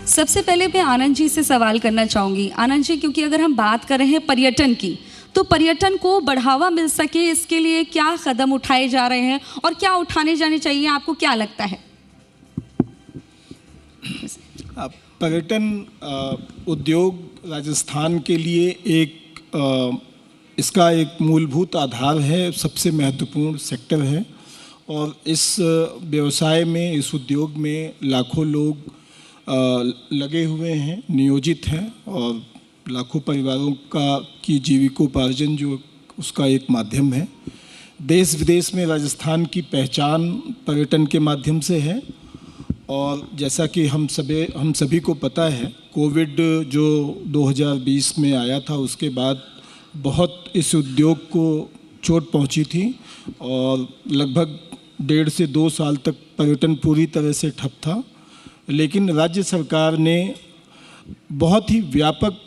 सबसे पहले मैं आनंद जी से सवाल करना चाहूँगी। आनंद जी, क्योंकि अगर हम बात कर रहे हैं पर्यटन की, तो पर्यटन को बढ़ावा मिल सके इसके लिए क्या कदम उठाए जा रहे हैं और क्या उठाने जाने चाहिए, आपको क्या लगता है? पर्यटन उद्योग राजस्थान के लिए इसका एक मूलभूत आधार है, सबसे महत्वपूर्ण सेक्टर है। और इस व्यवसाय में, इस उद्योग में लाखों लोग लगे हुए हैं, नियोजित हैं और लाखों परिवारों की जीविकोपार्जन जो उसका एक माध्यम है। देश विदेश में राजस्थान की पहचान पर्यटन के माध्यम से है। और जैसा कि हम सभी को पता है, कोविड जो 2020 में आया था, उसके बाद बहुत इस उद्योग को चोट पहुंची थी और लगभग 1.5 से 2 साल तक पर्यटन पूरी तरह से ठप था। लेकिन राज्य सरकार ने बहुत ही व्यापक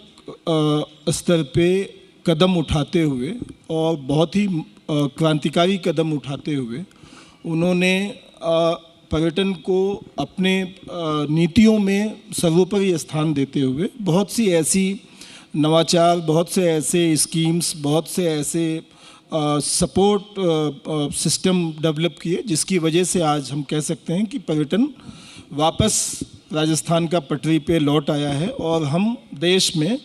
स्तर पे कदम उठाते हुए और बहुत ही क्रांतिकारी कदम उठाते हुए उन्होंने पर्यटन को अपने नीतियों में सर्वोपरि स्थान देते हुए बहुत सी ऐसी नवाचार, बहुत से ऐसे स्कीम्स, बहुत से ऐसे सपोर्ट सिस्टम डेवलप किए, जिसकी वजह से आज हम कह सकते हैं कि पर्यटन वापस राजस्थान का पटरी पे लौट आया है और हम देश में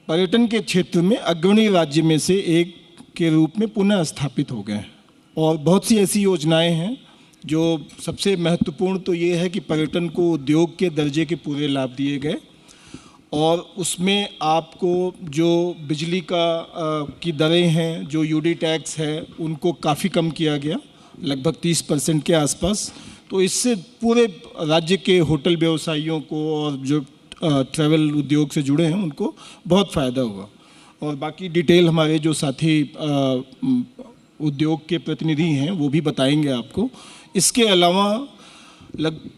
पर्यटन के क्षेत्र में अग्रणी राज्य में से एक के रूप में पुनः स्थापित हो गए हैं। और बहुत सी ऐसी योजनाएं हैं जो सबसे महत्वपूर्ण तो ये है कि पर्यटन को उद्योग के दर्जे के पूरे लाभ दिए गए और उसमें आपको जो बिजली की दरें हैं, जो यूडी टैक्स है, उनको काफ़ी कम किया गया, लगभग 30% के आसपास। तो इससे पूरे राज्य के होटल व्यवसायियों को और जो ट्रैवल उद्योग से जुड़े हैं उनको बहुत फ़ायदा हुआ। और बाकी डिटेल हमारे जो साथी उद्योग के प्रतिनिधि हैं वो भी बताएंगे आपको। इसके अलावा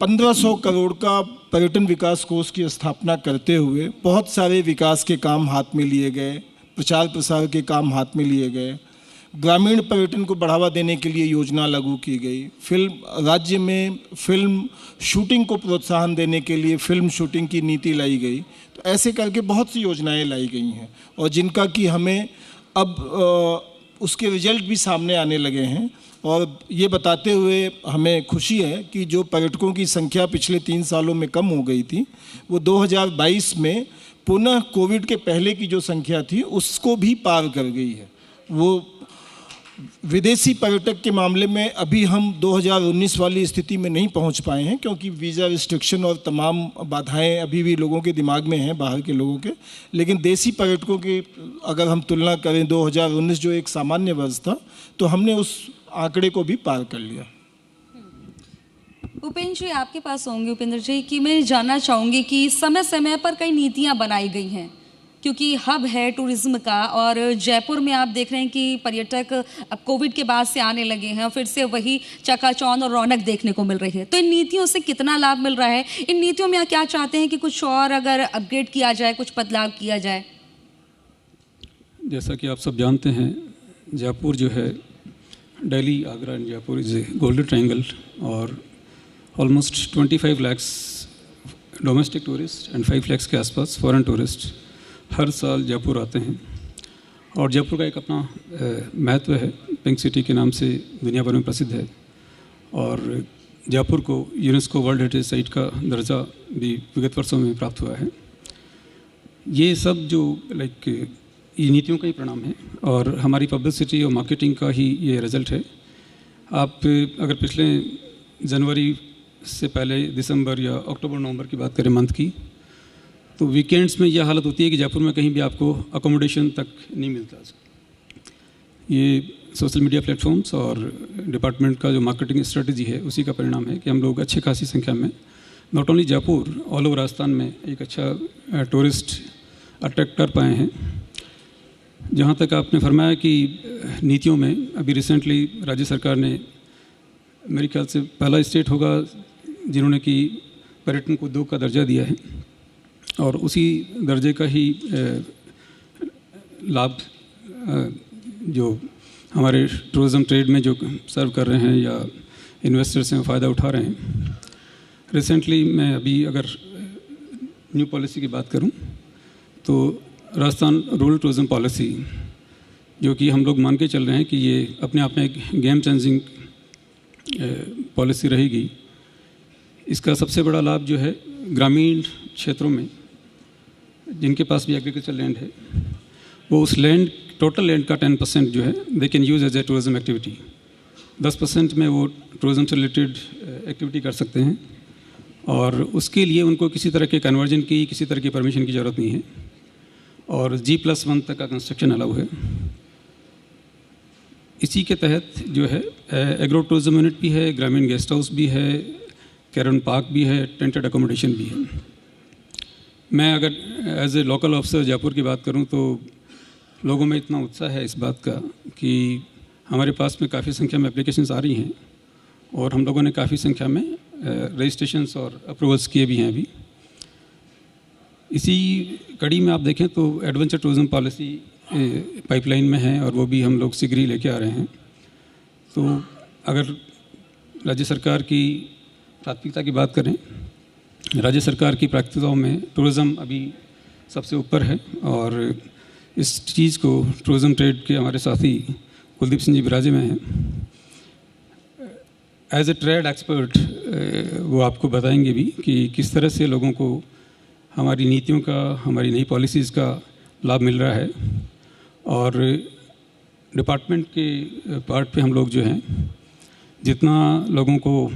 1500 करोड़ का पर्यटन विकास कोष की स्थापना करते हुए बहुत सारे विकास के काम हाथ में लिए गए, प्रचार प्रसार के काम हाथ में लिए गए, ग्रामीण पर्यटन को बढ़ावा देने के लिए योजना लागू की गई, राज्य में फिल्म शूटिंग को प्रोत्साहन देने के लिए फिल्म शूटिंग की नीति लाई गई। तो ऐसे करके बहुत सी योजनाएं लाई गई हैं और जिनका कि हमें अब उसके रिजल्ट भी सामने आने लगे हैं। और ये बताते हुए हमें खुशी है कि जो पर्यटकों की संख्या पिछले 3 सालों में कम हो गई थी, वो 2022 में पुनः कोविड के पहले की जो संख्या थी उसको भी पार कर गई है। वो विदेशी पर्यटक के मामले में अभी हम 2019 वाली स्थिति में नहीं पहुंच पाए हैं, क्योंकि वीज़ा रिस्ट्रिक्शन और तमाम बाधाएं अभी भी लोगों के दिमाग में हैं, बाहर के लोगों के। लेकिन देसी पर्यटकों की अगर हम तुलना करें 2019 जो एक सामान्य वर्ष था, तो हमने उस आंकड़े को भी पार कर लिया। उपेंद्र जी, आपके पास होंगे। उपेंद्र जी, कि मैं जानना चाहूँगी कि समय समय पर कई नीतियाँ बनाई गई हैं, क्योंकि हब है टूरिज्म का और जयपुर में आप देख रहे हैं कि पर्यटक अब कोविड के बाद से आने लगे हैं और फिर से वही चकाचौंध और रौनक देखने को मिल रही है। तो इन नीतियों से कितना लाभ मिल रहा है? इन नीतियों में आप क्या चाहते हैं कि कुछ और अगर अपग्रेड किया जाए, कुछ बदलाव किया जाए? जैसा कि आप सब जानते हैं, जयपुर जो है, Delhi, Agra and Jaipur is a golden triangle और almost 25 lakh domestic tourist and 5 lakh के आसपास फॉरेन टूरिस्ट हर साल जयपुर आते हैं। और जयपुर का एक अपना महत्व है, पिंक सिटी के नाम से दुनिया भर में प्रसिद्ध है। और जयपुर को यूनेस्को वर्ल्ड हेरिटेज साइट का दर्जा भी विगत वर्षों में प्राप्त हुआ है। ये सब जो ये नीतियों का ही परिणाम है और हमारी पब्लिसिटी और मार्केटिंग का ही ये रिज़ल्ट है। आप अगर पिछले जनवरी से पहले दिसंबर या अक्टूबर नवंबर की बात करें मंथ की, तो वीकेंड्स में यह हालत होती है कि जयपुर में कहीं भी आपको अकोमोडेशन तक नहीं मिलता। ये सोशल मीडिया प्लेटफॉर्म्स और डिपार्टमेंट का जो मार्केटिंग स्ट्रेटजी है उसी का परिणाम है कि हम लोग अच्छी खासी संख्या में not only Jaipur, all over Rajasthan में एक अच्छा टूरिस्ट अट्रैक्ट कर पाए हैं। जहाँ तक आपने फरमाया कि नीतियों में अभी रिसेंटली राज्य सरकार ने, मेरे ख्याल से पहला स्टेट होगा जिन्होंने कि पर्यटन को उद्योग का दर्जा दिया है और उसी दर्जे का ही लाभ जो हमारे टूरिज़्म ट्रेड में जो सर्व कर रहे हैं या इन्वेस्टर्स हैं फ़ायदा उठा रहे हैं। रिसेंटली मैं अभी अगर न्यू पॉलिसी की बात करूं तो राजस्थान रूरल टूरिज्म पॉलिसी, जो कि हम लोग मान के चल रहे हैं कि ये अपने आप में एक गेम चेंजिंग पॉलिसी रहेगी, इसका सबसे बड़ा लाभ जो है ग्रामीण क्षेत्रों में जिनके पास भी एग्रीकल्चर लैंड है, वो उस लैंड, टोटल लैंड का 10% जो है they can use as a tourism activity. 10% में वो टूरिज़्म से रिलेटेड एक्टिविटी कर सकते हैं और उसके लिए उनको किसी तरह के कन्वर्जन की, किसी तरह की परमिशन की ज़रूरत नहीं है और G+1 तक का कंस्ट्रक्शन अलाउ है। इसी के तहत जो है एग्रो टूरिज़्म यूनिट भी है, ग्रामीण गेस्ट हाउस भी है, कैरन पार्क भी है, टेंटेड अकोमोडेशन भी है। मैं अगर as a local officer Jaipur की बात करूं तो लोगों में इतना उत्साह है इस बात का कि हमारे पास में काफ़ी संख्या में एप्लीकेशंस आ रही हैं और हम लोगों ने काफ़ी संख्या में रजिस्ट्रेशंस और अप्रूवल्स किए भी हैं अभी। इसी कड़ी में आप देखें तो एडवेंचर टूरिज़्म पॉलिसी पाइपलाइन में है और वो भी हम लोग शीघ्र ही लेके आ रहे हैं। तो अगर राज्य सरकार की प्राथमिकता की बात करें, राज्य सरकार की प्राथमिकताओं में टूरिज़्म अभी सबसे ऊपर है और इस चीज़ को टूरिज़्म ट्रेड के हमारे साथी कुलदीप सिंह जी बिराजे में हैं। एज ए ट्रेड एक्सपर्ट वो आपको बताएंगे भी कि किस तरह से लोगों को हमारी नीतियों का, हमारी नई पॉलिसीज़ का लाभ मिल रहा है और डिपार्टमेंट के पार्ट पे हम लोग जो हैं जितना लोगों को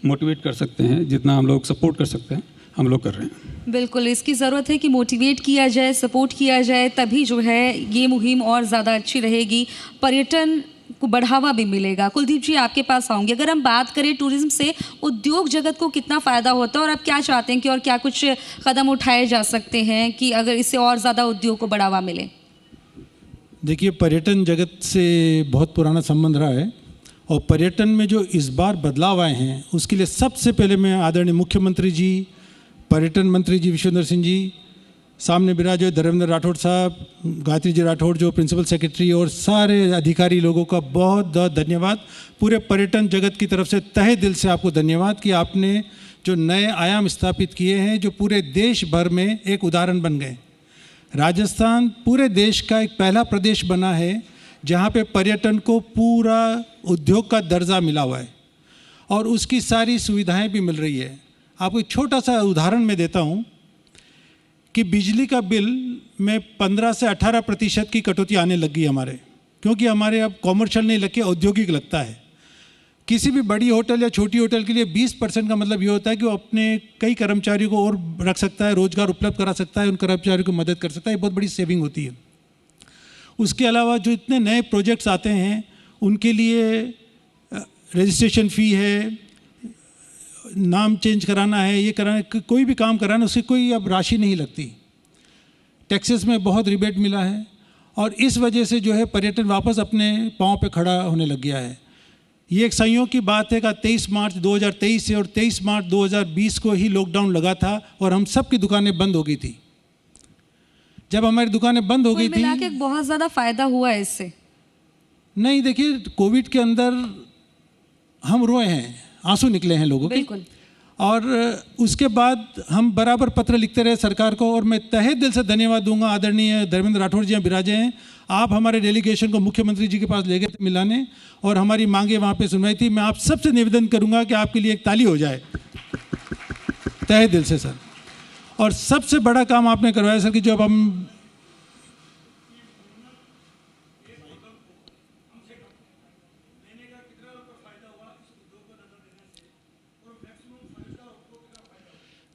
मोटिवेट कर सकते हैं, जितना हम लोग सपोर्ट कर सकते हैं, हम लोग कर रहे हैं। बिल्कुल, इसकी ज़रूरत है कि मोटिवेट किया जाए, सपोर्ट किया जाए, तभी जो है ये मुहिम और ज़्यादा अच्छी रहेगी, पर्यटन को बढ़ावा भी मिलेगा। कुलदीप जी, आपके पास आऊँगी। अगर हम बात करें टूरिज़्म से उद्योग जगत को कितना फ़ायदा होता है और आप क्या चाहते हैं कि और क्या कुछ कदम उठाए जा सकते हैं कि अगर इससे और ज़्यादा उद्योग को बढ़ावा मिले? देखिए, पर्यटन जगत से बहुत पुराना संबंध रहा है और पर्यटन में जो इस बार बदलाव आए हैं उसके लिए सबसे पहले मैं आदरणीय मुख्यमंत्री जी, पर्यटन मंत्री जी विश्वेंद्र सिंह जी, सामने विराजे धर्मेंद्र राठौड़ साहब, गायत्री जी राठौड़ जो प्रिंसिपल सेक्रेटरी और सारे अधिकारी लोगों का बहुत बहुत धन्यवाद। पूरे पर्यटन जगत की तरफ से तहे दिल से आपको धन्यवाद कि आपने जो नए आयाम स्थापित किए हैं जो पूरे देश भर में एक उदाहरण बन गए। राजस्थान पूरे देश का एक पहला प्रदेश बना है जहाँ पे पर्यटन को पूरा उद्योग का दर्जा मिला हुआ है और उसकी सारी सुविधाएं भी मिल रही है। आपको एक छोटा सा उदाहरण मैं देता हूँ कि बिजली का बिल में 15 से 18% की कटौती आने लग गई हमारे, क्योंकि हमारे अब कॉमर्शियल नहीं लग के औद्योगिक लगता है। किसी भी बड़ी होटल या छोटी होटल के लिए 20% का मतलब ये होता है कि वो अपने कई कर्मचारियों को और रख सकता है, रोजगार उपलब्ध करा सकता है, उन कर्मचारियों को मदद कर सकता है। ये बहुत बड़ी सेविंग होती है। उसके अलावा जो इतने नए प्रोजेक्ट्स आते हैं उनके लिए रजिस्ट्रेशन फ़ी है, नाम चेंज कराना है, ये कराना, कोई भी काम कराना उसकी कोई अब राशि नहीं लगती। टैक्सेस में बहुत रिबेट मिला है और इस वजह से जो है पर्यटन वापस अपने पाँव पे खड़ा होने लग गया है। ये एक संयोग की बात है कि 23 मार्च 2023 से और 23 मार्च 2020 को ही लॉकडाउन लगा था और हम सब की दुकानें बंद हो गई थी। जब हमारी दुकानें बंद हो गई थी, मिला के बहुत ज़्यादा फायदा हुआ है इससे। नहीं, देखिए, कोविड के अंदर हम रोए हैं, आंसू निकले हैं लोगों के, और उसके बाद हम बराबर पत्र लिखते रहे सरकार को और मैं तहे दिल से धन्यवाद दूंगा। आदरणीय धर्मेंद्र राठौड़ जी बिराजे हैं, आप हमारे डेलीगेशन को मुख्यमंत्री जी के पास ले गए थे मिलाने और हमारी मांगे वहाँ पे सुनवाई थी। मैं आप सबसे निवेदन करूंगा कि आपके लिए एक ताली हो जाए तहे दिल से सर। और सबसे बड़ा काम आपने करवाया सर कि जब हम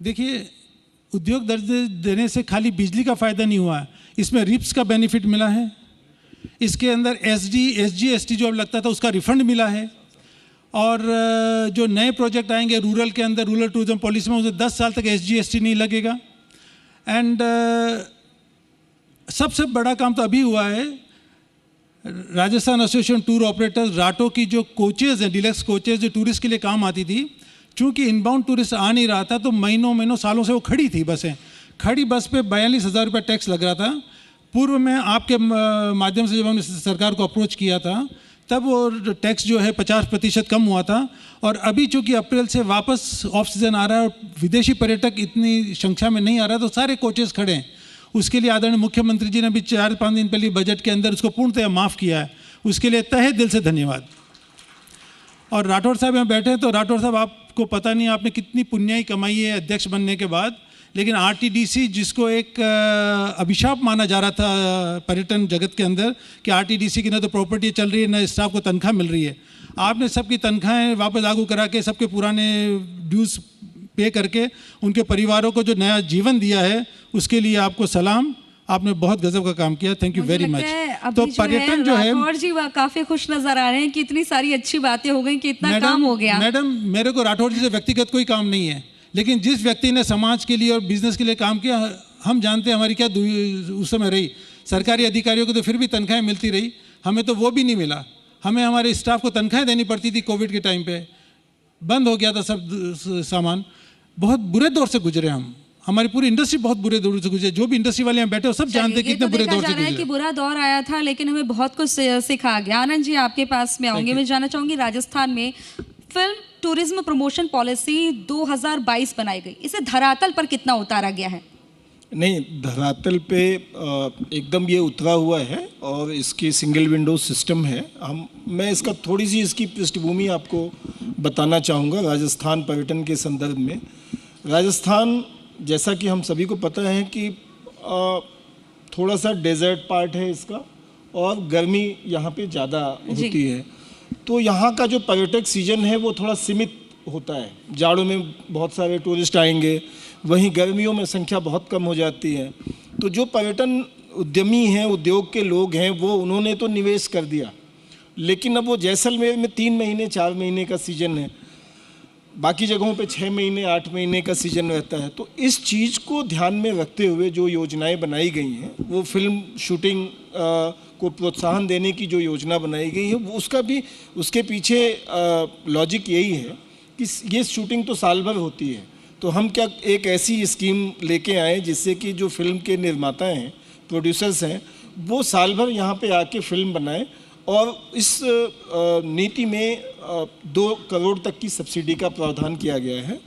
देखिए, उद्योग दर्जे देने से खाली बिजली का फ़ायदा नहीं हुआ, इसमें रिप्स का बेनिफिट मिला है, इसके अंदर SGST जो अब लगता था उसका रिफंड मिला है और जो नए प्रोजेक्ट आएंगे रूरल के अंदर, रूरल टूरिज्म पॉलिसी में उसे 10 साल तक SGST नहीं लगेगा। एंड सबसे बड़ा काम तो अभी हुआ है, राजस्थान एसोसिएशन टूर ऑपरेटर्स राटो की जो कोचेज़ हैं, डिलक्स कोचेज़ जो टूरिस्ट के लिए काम आती थी, चूँकि इनबाउंड टूरिस्ट आ नहीं रहा था तो महीनों सालों से वो खड़ी थी बसें। खड़ी बस पे 42,000 रुपये टैक्स लग रहा था। पूर्व में आपके माध्यम से जब हमने सरकार को अप्रोच किया था तब वो टैक्स जो है 50% कम हुआ था। और अभी चूँकि अप्रैल से वापस ऑफ सीज़न आ रहा है और विदेशी पर्यटक इतनी संख्या में नहीं आ रहा, तो सारे कोचेस खड़े हैं। उसके लिए आदरणीय मुख्यमंत्री जी ने अभी 4-5 दिन पहले बजट के अंदर उसको पूर्णतः माफ़ किया है, उसके लिए तहे दिल से धन्यवाद। और राठौर साहब यहाँ बैठे हैं, तो राठौर साहब आपको पता नहीं आपने कितनी पुण्याई कमाई है अध्यक्ष बनने के बाद, लेकिन आरटीडीसी जिसको एक अभिशाप माना जा रहा था पर्यटन जगत के अंदर कि आरटीडीसी की ना तो प्रॉपर्टी चल रही है ना स्टाफ को तनख्वाह मिल रही है, आपने सबकी तनख्वाहें वापस लागू करा के सबके पुराने ड्यूज पे करके उनके परिवारों को जो नया जीवन दिया है, उसके लिए आपको सलाम। आपने बहुत गजब का काम किया, थैंक यू वेरी मच। तो पर्यटन जो है राठौर जी काफी खुश नजर आ रहे हैं कि इतनी सारी अच्छी बातें हो गई कि इतना काम हो गया। मैडम, मेरे को राठौर जी से व्यक्तिगत कोई काम नहीं है, लेकिन जिस व्यक्ति ने समाज के लिए और बिजनेस के लिए काम किया, हम जानते हैं हमारी क्या उस समय रही। सरकारी अधिकारियों को तो फिर भी तनख्वाहें मिलती रही, हमें तो वो भी नहीं मिला। हमें हमारे स्टाफ को तनख्वाहें देनी पड़ती थी, कोविड के टाइम पे बंद हो गया था सब सामान। बहुत बुरे दौर से गुजरे हम, हमारी पूरी इंडस्ट्री बहुत बुरे दौर से गुजरे। जो भी इंडस्ट्री वाले यहाँ बैठे हो सब जानते हैं कितने बुरे दौर से गुजरे। कि बुरा दौर आया था, लेकिन हमें बहुत कुछ सिखा गया। आनंद जी, आपके पास में आऊंगी। मैं जानना चाहूंगी, राजस्थान में फिल्म टूरिज्म प्रमोशन पॉलिसी 2022 बनाई गई, इसे धरातल पर कितना उतारा गया है? नहीं, धरातल पे एकदम ये उतरा हुआ है और इसकी सिंगल विंडो सिस्टम है। मैं इसका थोड़ी सी इसकी पृष्ठभूमि आपको बताना चाहूँगा राजस्थान पर्यटन के संदर्भ में। राजस्थान, जैसा कि हम सभी को पता है कि थोड़ा सा डेजर्ट पार्ट है इसका और गर्मी यहाँ पे ज़्यादा होती है, तो यहाँ का जो पर्यटक सीजन है वो थोड़ा सीमित होता है। जाड़ों में बहुत सारे टूरिस्ट आएंगे, वहीं गर्मियों में संख्या बहुत कम हो जाती है। तो जो पर्यटन उद्यमी हैं, उद्योग के लोग हैं, वो उन्होंने तो निवेश कर दिया, लेकिन अब वो जैसलमेर में 3 महीने 4 महीने का सीजन है, बाकी जगहों पे 6 महीने 8 महीने का सीजन रहता है। तो इस चीज़ को ध्यान में रखते हुए जो योजनाएं बनाई गई हैं, वो फिल्म शूटिंग को प्रोत्साहन देने की जो योजना बनाई गई है, वो उसके पीछे लॉजिक यही है कि ये शूटिंग तो साल भर होती है, तो हम क्या एक ऐसी स्कीम लेके आए जिससे कि जो फिल्म के निर्माता हैं, प्रोड्यूसर्स हैं, वो साल भर यहाँ पे आके फिल्म बनाएं। और इस नीति में 2 करोड़ तक की सब्सिडी का प्रावधान किया गया है।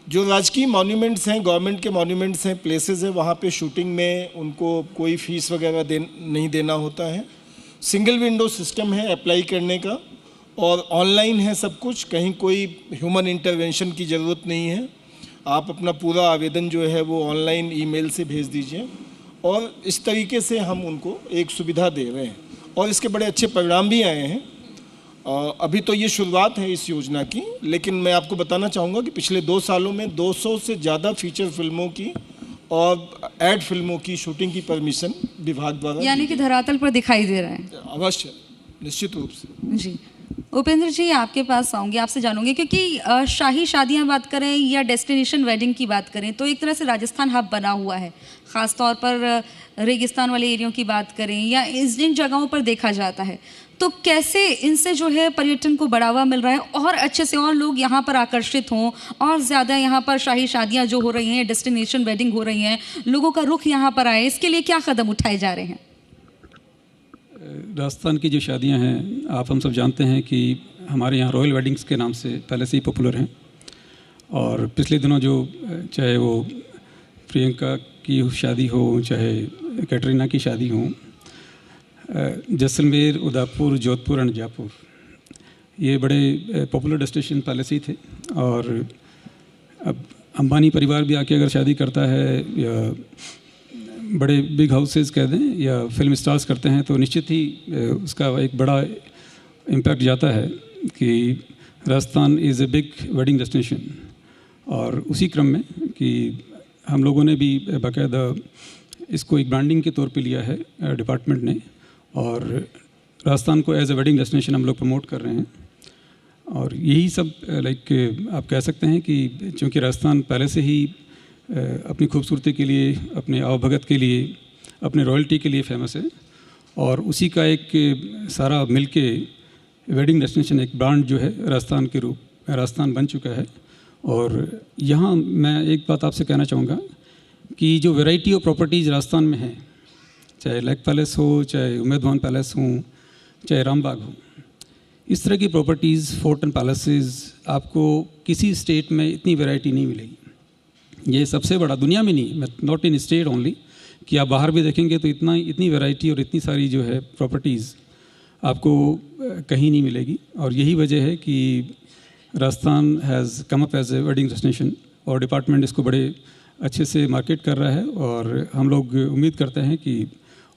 जो राजकीय मॉन्यूमेंट्स हैं, गवर्नमेंट के मॉन्यूमेंट्स हैं, प्लेसेस हैं, वहाँ पे शूटिंग में उनको कोई फीस वगैरह नहीं देना होता है। सिंगल विंडो सिस्टम है अप्लाई करने का और ऑनलाइन है सब कुछ, कहीं कोई ह्यूमन इंटरवेंशन की ज़रूरत नहीं है। आप अपना पूरा आवेदन जो है वो ऑनलाइन ईमेल से भेज दीजिए और इस तरीके से हम उनको एक सुविधा दे रहे हैं और इसके बड़े अच्छे परिणाम भी आए हैं। अभी तो ये शुरुआत है इस योजना की, लेकिन मैं आपको बताना चाहूँगा कि पिछले 2 सालों में 200 से ज़्यादा फीचर फिल्मों की और एड फिल्मों की शूटिंग की परमिशन विभाग द्वारा, यानी कि धरातल पर दिखाई दे रहा है। अवश्य, निश्चित रूप से। जी उपेंद्र जी, आपके पास आऊँगी, आपसे जानूंगी, क्योंकि शाही शादियाँ बात करें या डेस्टिनेशन वेडिंग की बात करें तो एक तरह से राजस्थान हब बना हुआ है। ख़ास तौर पर रेगिस्तान वाले एरियो की बात करें या इन जगहों पर देखा जाता है, तो कैसे इनसे जो है पर्यटन को बढ़ावा मिल रहा है और अच्छे से और लोग यहाँ पर आकर्षित हों और ज़्यादा यहाँ पर शाही शादियाँ जो हो रही हैं, डेस्टिनेशन वेडिंग हो रही हैं, लोगों का रुख यहाँ पर आए, इसके लिए क्या कदम उठाए जा रहे हैं? राजस्थान की जो शादियां हैं, आप हम सब जानते हैं कि हमारे यहाँ रॉयल वेडिंग्स के नाम से पहले से ही पॉपुलर हैं। और पिछले दिनों जो चाहे वो प्रियंका की शादी हो, चाहे कैटरीना की शादी हो, जैसलमेर, उदयपुर, जोधपुर एंड जयपुर, ये बड़े पॉपुलर डेस्टिनेशन पहले से ही थे। और अब अंबानी परिवार भी आके अगर शादी करता है या बड़े बिग हाउसेस कह दें या फिल्म स्टार्स करते हैं, तो निश्चित ही उसका एक बड़ा इम्पैक्ट जाता है कि Rajasthan is a big wedding destination. और उसी क्रम में कि हम लोगों ने भी बाकायदा इसको एक ब्रांडिंग के तौर पे लिया है डिपार्टमेंट ने, और राजस्थान को एज ए वेडिंग डेस्टिनेशन हम लोग प्रमोट कर रहे हैं। और यही सब लाइक आप कह सकते हैं कि चूँकि राजस्थान पहले से ही अपनी खूबसूरती के लिए, अपने आवभगत के लिए, अपने रॉयल्टी के लिए फेमस है, और उसी का एक सारा मिलके वेडिंग डेस्टिनेशन एक ब्रांड जो है राजस्थान के रूप में राजस्थान बन चुका है। और यहाँ मैं एक बात आपसे कहना चाहूँगा कि जो वैरायटी ऑफ प्रॉपर्टीज़ राजस्थान में है, चाहे लेक पैलेस हो, चाहे उमेद भवन पैलेस हो, चाहे रामबाग हो, इस तरह की प्रॉपर्टीज़, फोर्ट एंड पैलेसेस, आपको किसी स्टेट में इतनी वैरायटी नहीं मिलेगी। ये सबसे बड़ा, दुनिया में नहीं, नॉट इन स्टेट ओनली, कि आप बाहर भी देखेंगे तो इतनी वैरायटी और इतनी सारी जो है प्रॉपर्टीज़ आपको कहीं नहीं मिलेगी। और यही वजह है कि Rajasthan has come up as a wedding destination, और डिपार्टमेंट इसको बड़े अच्छे से मार्केट कर रहा है, और हम लोग उम्मीद करते हैं कि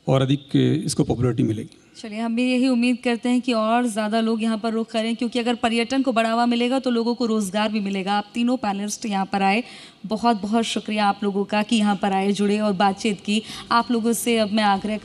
और अधिक इसको पॉपुलैरिटी मिलेगी। चलिए, हम भी यही उम्मीद करते हैं कि और ज़्यादा लोग यहाँ पर रुख करें, क्योंकि अगर पर्यटन को बढ़ावा मिलेगा तो लोगों को रोज़गार भी मिलेगा। आप तीनों पैनलिस्ट यहाँ पर आए, बहुत बहुत शुक्रिया आप लोगों का कि यहाँ पर आए, जुड़े और बातचीत की। आप लोगों से अब मैं आग्रह